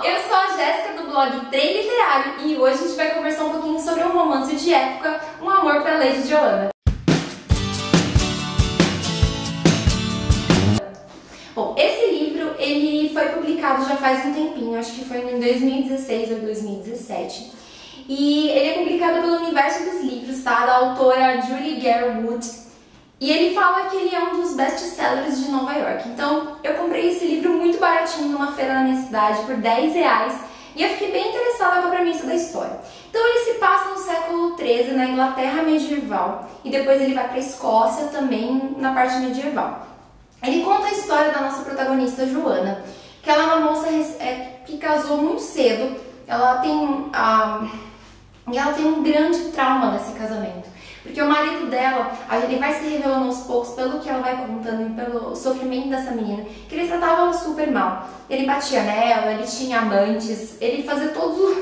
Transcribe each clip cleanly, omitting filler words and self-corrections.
pessoal, eu sou a Jéssica do blog Trem Literário e hoje a gente vai conversar um pouquinho sobre um romance de época, Um Amor para Lady Joanna. Bom, esse livro ele foi publicado já faz um tempinho, acho que foi em 2016 ou 2017. E ele é publicado pelo Universo dos Livros, tá? Da autora Julie Garwood. E ele fala que ele é um dos best-sellers de Nova York. Então, eu comprei esse livro muito baratinho numa feira na minha cidade por R$10 e eu fiquei bem interessada com a premissa da história. Então, ele se passa no século XIII, na Inglaterra medieval, e depois ele vai para a Escócia também na parte medieval. Ele conta a história da nossa protagonista, Joanna, que ela é uma moça que casou muito cedo. Ela tem um grande trauma desse casamento. Porque o marido dela, ele vai se revelando aos poucos, pelo que ela vai contando e pelo sofrimento dessa menina, que ele tratava ela super mal. Ele batia nela, ele tinha amantes, ele fazia todas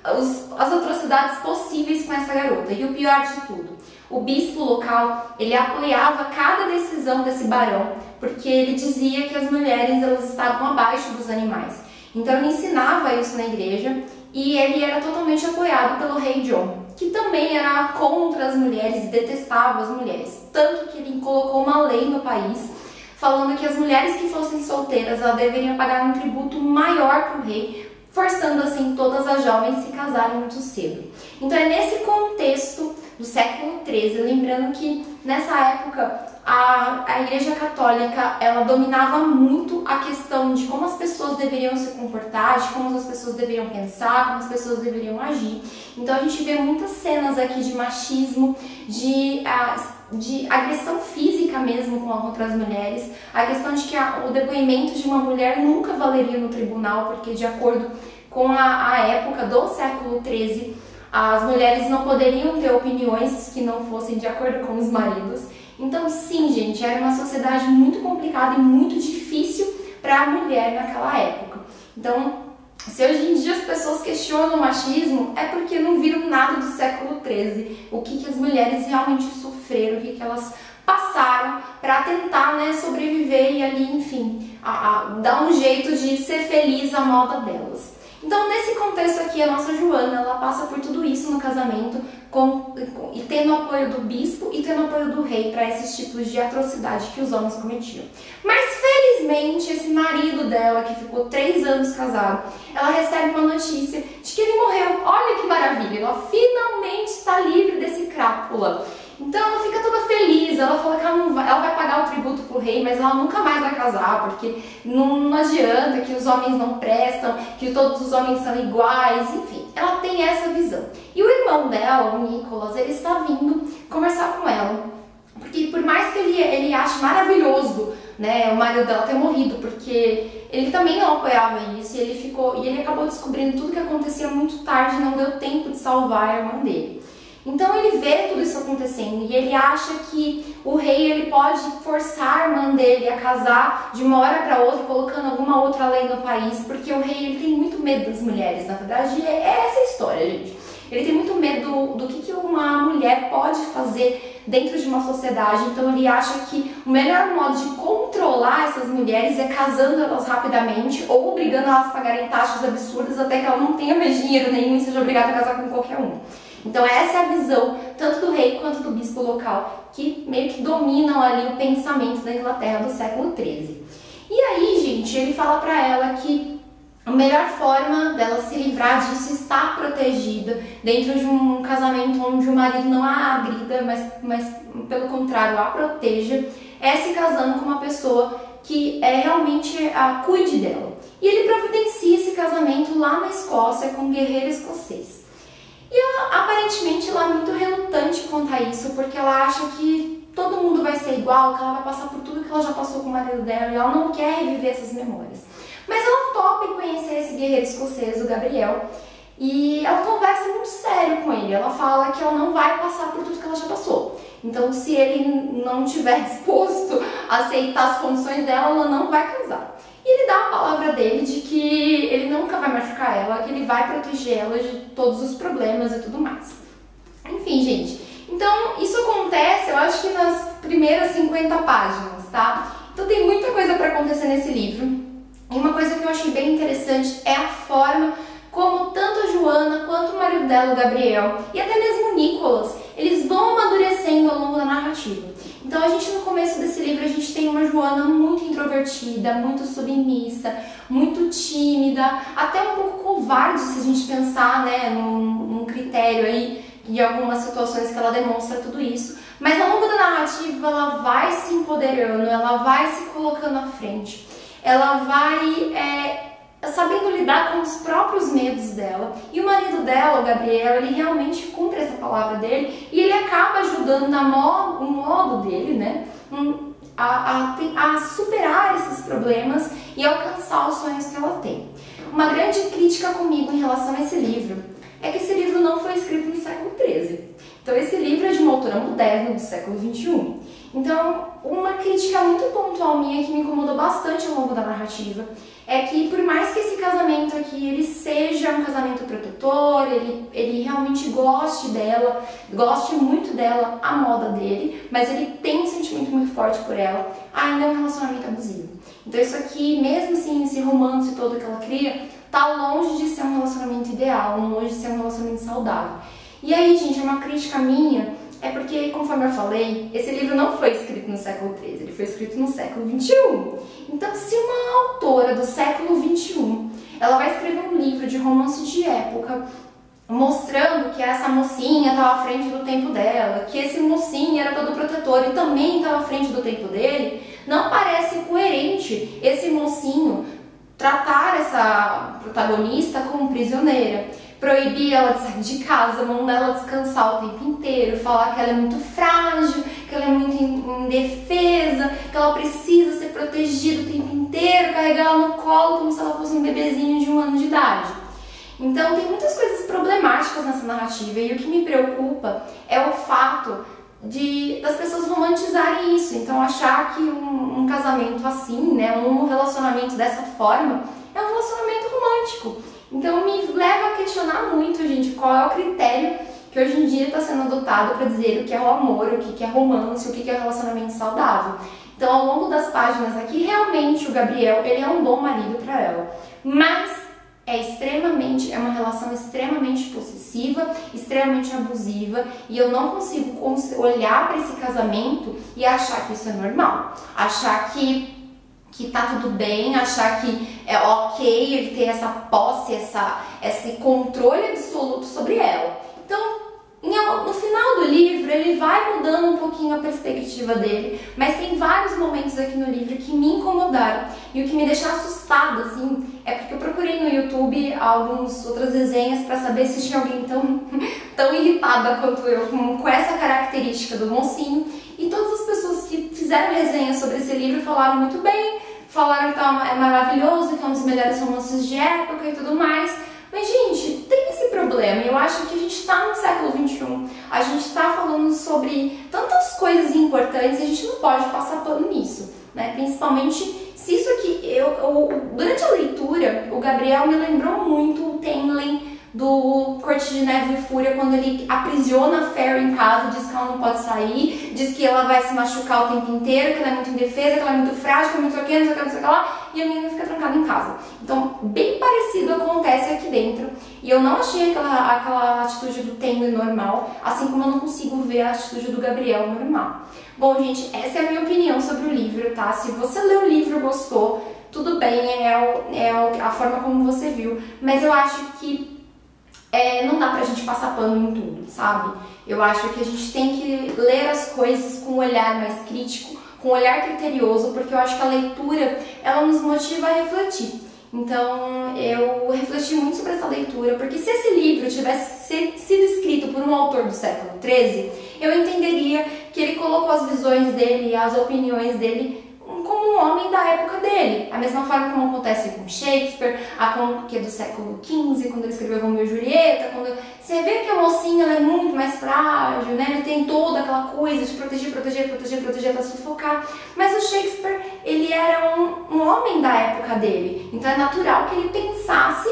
as atrocidades possíveis com essa garota. E o pior de tudo, o bispo local, ele apoiava cada decisão desse barão, porque ele dizia que as mulheres elas estavam abaixo dos animais. Então ele ensinava isso na igreja e ele era totalmente apoiado pelo rei John, que também era contra as mulheres e detestava as mulheres. Tanto que ele colocou uma lei no país falando que as mulheres que fossem solteiras elas deveriam pagar um tributo maior para o rei, forçando assim todas as jovens a se casarem muito cedo. Então é nesse contexto do século XIII, lembrando que nessa época a Igreja Católica ela dominava muito a questão de como as pessoas deveriam se comportar, de como as pessoas deveriam pensar, como as pessoas deveriam agir. Então a gente vê muitas cenas aqui de machismo, de agressão física mesmo contra as mulheres, a questão de que o depoimento de uma mulher nunca valeria no tribunal, porque de acordo com a época do século XIII, as mulheres não poderiam ter opiniões que não fossem de acordo com os maridos. Então sim, gente, era uma sociedade muito complicada e muito difícil para a mulher naquela época. Então, se hoje em dia as pessoas questionam o machismo, é porque não viram nada do século XIII, o que as mulheres realmente sofreram, o que elas passaram para tentar, né, sobreviver e ali, enfim, dar um jeito de ser feliz à moda delas. Então, nesse contexto aqui, a nossa Joanna, ela passa por tudo isso no casamento, e tendo o apoio do bispo e tendo o apoio do rei para esses tipos de atrocidade que os homens cometiam. Mas, felizmente, esse marido dela, que ficou 3 anos casado, ela recebe uma notícia de que ele morreu. Olha que maravilha, ela finalmente está livre desse crápula. Então ela fica toda feliz, ela fala que ela vai pagar o tributo pro rei, mas ela nunca mais vai casar, porque não adianta, que os homens não prestam, que todos os homens são iguais, enfim, ela tem essa visão. E o irmão dela, o Nicholas, ele está vindo conversar com ela, porque por mais que ele ache maravilhoso, né, o marido dela ter morrido, porque ele também não apoiava isso, e ele acabou descobrindo tudo que acontecia muito tarde, não deu tempo de salvar a irmã dele. Então ele vê tudo isso acontecendo e ele acha que o rei ele pode forçar a irmã dele a casar de uma hora para outra, colocando alguma outra lei no país, porque o rei ele tem muito medo das mulheres, na verdade é essa a história, gente. Ele tem muito medo do que uma mulher pode fazer dentro de uma sociedade, então ele acha que o melhor modo de controlar essas mulheres é casando elas rapidamente ou obrigando elas a pagarem taxas absurdas até que ela não tenha mais dinheiro nenhum e seja obrigada a casar com qualquer um. Então essa é a visão tanto do rei quanto do bispo local, que meio que dominam ali o pensamento da Inglaterra do século XIII. E aí, gente, ele fala pra ela que a melhor forma dela se livrar disso, estar protegida dentro de um casamento onde o marido não a agrida, mas pelo contrário a proteja, é se casando com uma pessoa que realmente cuide dela. E ele providencia esse casamento lá na Escócia com um guerreiro escocês. E ela, aparentemente, ela é muito relutante quanto a isso, porque ela acha que todo mundo vai ser igual, que ela vai passar por tudo que ela já passou com o marido dela, e ela não quer reviver essas memórias. Mas ela topa em conhecer esse guerreiro escocês, o Gabriel, e ela conversa muito sério com ele. Ela fala que ela não vai passar por tudo que ela já passou. Então, se ele não estiver disposto a aceitar as condições dela, ela não vai casar. E ele dá a palavra dele de que ele nunca vai machucar ela, que ele vai proteger ela de todos os problemas e tudo mais. Enfim, gente. Então, isso acontece, eu acho que nas primeiras 50 páginas, tá? Então tem muita coisa para acontecer nesse livro. E uma coisa que eu achei bem interessante é a forma como tanto a Joana quanto o marido dela, o Gabriel, e até mesmo o Nicolas, eles vão amadurecendo ao longo da narrativa. Então a gente no começo desse livro, a gente tem uma Joana muito introvertida, muito submissa, muito tímida, até um pouco covarde se a gente pensar, né, num critério aí, de algumas situações que ela demonstra tudo isso. Mas ao longo da narrativa ela vai se empoderando, ela vai se colocando à frente, ela vai sabendo lidar com os próprios medos dela. E o marido dela, o Gabriel, ele realmente cumpre essa palavra dele e ele acaba ajudando o modo dele, né, a superar esses problemas e alcançar os sonhos que ela tem. Uma grande crítica comigo em relação a esse livro é que esse livro não foi escrito no século XIII. Então esse livro é de uma autora moderna do século XXI. Então, uma crítica muito pontual minha que me incomodou bastante ao longo da narrativa é que, por mais que esse casamento aqui ele seja um casamento protetor, ele realmente goste dela, goste muito dela, a moda dele, mas ele tem um sentimento muito forte por ela, ainda é um relacionamento abusivo. Então isso aqui, mesmo assim, esse romance todo que ela cria, tá longe de ser um relacionamento ideal, longe de ser um relacionamento saudável. E aí, gente, uma crítica minha é porque, conforme eu falei, esse livro não foi escrito no século XIII, ele foi escrito no século XXI. Então, se uma autora do século XXI, ela vai escrever um livro de romance de época, mostrando que essa mocinha estava à frente do tempo dela, que esse mocinho era todo protetor e também estava à frente do tempo dele, não parece coerente esse mocinho tratar essa protagonista como prisioneira, proibir ela de sair de casa, mandar ela descansar o tempo inteiro, falar que ela é muito frágil, que ela é muito indefesa, que ela precisa ser protegida o tempo inteiro, carregar ela no colo como se ela fosse um bebezinho de 1 ano de idade. Então tem muitas coisas problemáticas nessa narrativa e o que me preocupa é o fato das pessoas romantizarem isso, então achar que um casamento assim, né, um relacionamento dessa forma é um relacionamento romântico. Então me leva a questionar muito, gente, qual é o critério que hoje em dia está sendo adotado para dizer o que é o amor, o que é romance, o que é relacionamento saudável. Então ao longo das páginas aqui, realmente o Gabriel, ele é um bom marido para ela, mas é uma relação extremamente possessiva, extremamente abusiva, e eu não consigo olhar para esse casamento e achar que isso é normal, achar que tá tudo bem, achar que é ok ele ter essa posse, esse controle absoluto sobre ela. Então, no final do livro, ele vai mudando um pouquinho a perspectiva dele, mas tem vários momentos aqui no livro que me incomodaram. E o que me deixa assustada, assim, é porque eu procurei no YouTube algumas outras resenhas para saber se tinha alguém tão irritada quanto eu com essa característica do mocinho. E todas as pessoas que fizeram resenhas sobre esse livro falaram muito bem, falaram que é maravilhoso, que é um dos melhores romances de época e tudo mais. Mas, gente, tem esse problema. Eu acho que a gente está no século XXI, a gente está falando sobre tantas coisas importantes e a gente não pode passar pano nisso, né? Principalmente se isso aqui... durante a leitura, o Gabriel me lembrou muito o Tamlin do Corte de Neve e Fúria, quando ele aprisiona a Fairy em casa, diz que ela não pode sair, diz que ela vai se machucar o tempo inteiro, que ela é muito indefesa, que ela é muito frágil, que ela é muito não sei o que lá, e a menina fica trancada em casa. Então, bem parecido acontece aqui dentro, e eu não achei aquela atitude do Tamlin normal, assim como eu não consigo ver a atitude do Gabriel normal. Bom, gente, essa é a minha opinião sobre o livro, tá? Se você leu o livro e gostou, tudo bem, é a forma como você viu, mas eu acho que não dá pra gente passar pano em tudo, sabe? Eu acho que a gente tem que ler as coisas com um olhar mais crítico, com um olhar criterioso, porque eu acho que a leitura, ela nos motiva a refletir. Então, eu refleti muito sobre essa leitura, porque se esse livro tivesse sido escrito por um autor do século XIII, eu entenderia que ele colocou as visões dele, as opiniões dele, como um homem da época dele. A mesma forma como acontece com Shakespeare, que é do século XV, quando ele escreveu Romeu e Julieta, quando você vê que a mocinha ela é muito mais frágil, né? Ele tem toda aquela coisa de proteger até sufocar. Mas o Shakespeare, ele era um homem da época dele. Então é natural que ele pensasse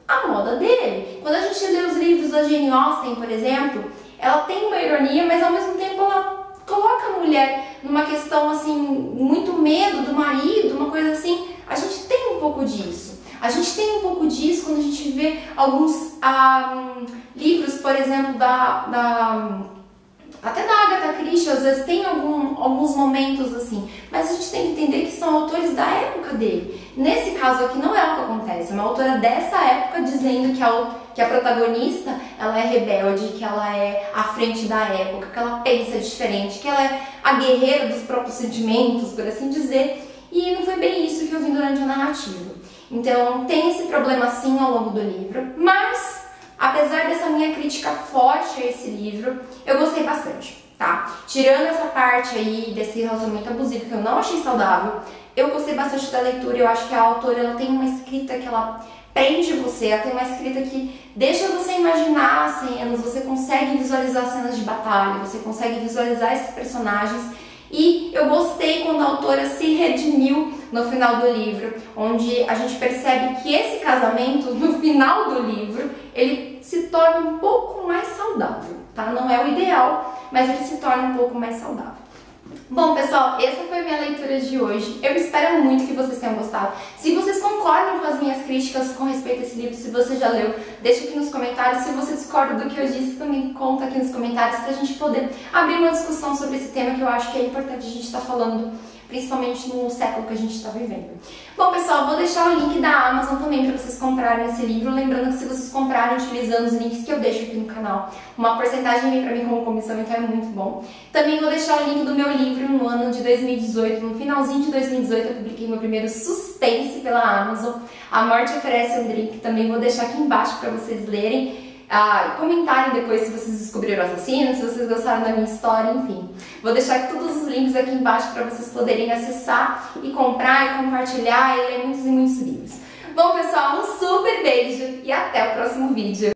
a moda dele. Quando a gente lê os livros da Jane Austen, por exemplo, ela tem uma ironia, mas ao mesmo tempo ela coloca a mulher numa questão assim, muito medo do marido, uma coisa assim. A gente tem um pouco disso. A gente tem um pouco disso quando a gente vê alguns livros, por exemplo, até da Agatha Christie, às vezes tem alguns momentos assim, mas a gente tem que entender que são autores da época dele. Nesse caso aqui não é o que acontece, é uma autora dessa época dizendo que a protagonista ela é rebelde, que ela é à frente da época, que ela pensa diferente, que ela é a guerreira dos próprios sentimentos, por assim dizer, e não foi bem isso que eu vi durante a narrativa. Então tem esse problema sim ao longo do livro, mas apesar dessa minha crítica forte a esse livro, eu gostei bastante, tá? Tirando essa parte aí desse relacionamento abusivo que eu não achei saudável, eu gostei bastante da leitura. Eu acho que a autora ela tem uma escrita que ela prende você, ela tem uma escrita que deixa você imaginar as cenas, você consegue visualizar cenas de batalha, você consegue visualizar esses personagens. E eu gostei quando a autora se redimiu no final do livro, onde a gente percebe que esse casamento, no final do livro, ele se torna um pouco mais saudável, tá? Não é o ideal, mas ele se torna um pouco mais saudável. Bom, pessoal, essa foi a minha leitura de hoje. Eu espero muito que vocês tenham gostado. Se vocês concordam com as minhas críticas com respeito a esse livro, se você já leu, deixa aqui nos comentários. Se você discorda do que eu disse, também conta aqui nos comentários pra gente poder abrir uma discussão sobre esse tema que eu acho que é importante a gente estar falando, principalmente no século que a gente está vivendo. Bom, pessoal, vou deixar o link da Amazon também para vocês comprarem esse livro. Lembrando que se vocês comprarem utilizando os links que eu deixo aqui no canal, uma porcentagem vem para mim como comissão, então é muito bom. Também vou deixar o link do meu livro no ano de 2018. No finalzinho de 2018 eu publiquei meu primeiro suspense pela Amazon. A Morte Oferece um Drink. Também vou deixar aqui embaixo para vocês lerem. Comentarem depois se vocês descobriram o assassino, se vocês gostaram da minha história, enfim. Vou deixar todos os links aqui embaixo para vocês poderem acessar e comprar e compartilhar e ler muitos e muitos livros. Bom, pessoal, um super beijo e até o próximo vídeo.